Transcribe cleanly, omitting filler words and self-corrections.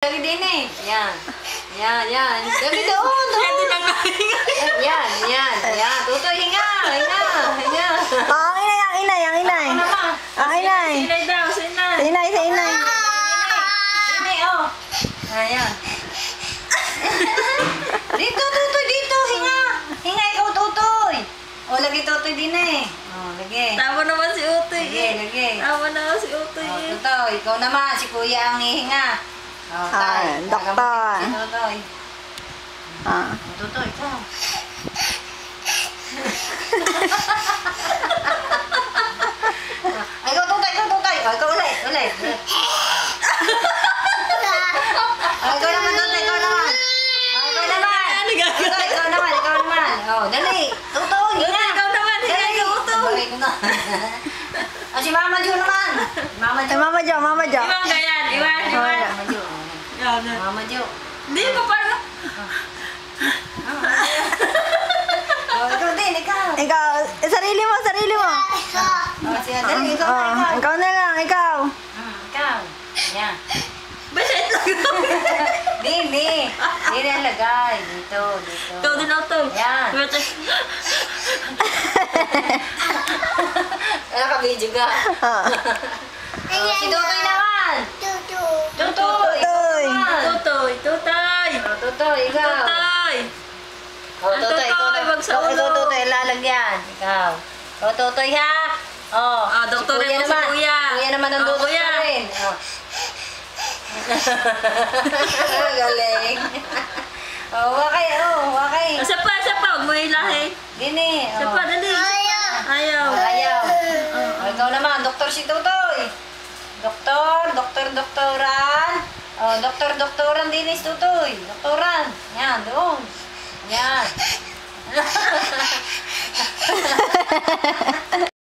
Dali din eh. Yan. Yan, yan. Dali doon. Yan. Tutoy, hinga. Ang inay. Ang inay. Sinay daw, sinay. Inay. Dini, oh. Ayan. Dito, tutoy, dito. Hinga. Hinga, ikaw, tutoy. O, lagi tutoy din eh. O, lagi. Tama naman si Utoy. Lagi. Tama naman si Utoy. O, tutoy. Ikaw naman, si kuya ang hihinga. O, tay. doktor. Si tutoy. Ah. O, tutoy, ikaw. Ay, ikaw, tutoy. O, ikaw ulit. O, ikaw naman, tutoy, ikaw naman. Tutoy, ikaw naman. O, dali. Tutoy, hinga. Ikaw naman, hinga ka, Utoy. Tutoy ko na. O, si Mama Jo naman. Mama Jo. Mama Jo. Iwan ka yan, iwan. Mama Jo. Yan. Mama Jo. Hindi pa pala. O, ikaw din, ikaw. Ikaw, sarili mo. O, siya, dali, ikaw na, ikaw. Ikaw na lang, ikaw. Ikaw. Yan. Basit lang. Dini lagay. Dito. Ikaw din, Utoy. Yan. Nakabidyo ka. Si Tutoy naman. Tutoy. Tutoy. Tutoy, ikaw. O, Tutoy, ikaw na. Wag sa ulo. Ikaw, Tutoy, lalagyan. Ikaw. O, Tutoy, ha? O, doktor si rin mo si naman. Kuya. Kuya naman ang O, Tutoy Kuya. pa rin. O. Galing. O, wakay. Isa pa. Huwag mo hilahin. Dini. Isa pa, dali. Ayaw. Ayaw. O, ikaw naman, doktor si Tutoy. Doktoran. O, doktoran din si Tutoy. Doktoran. Yan, doon. Yan.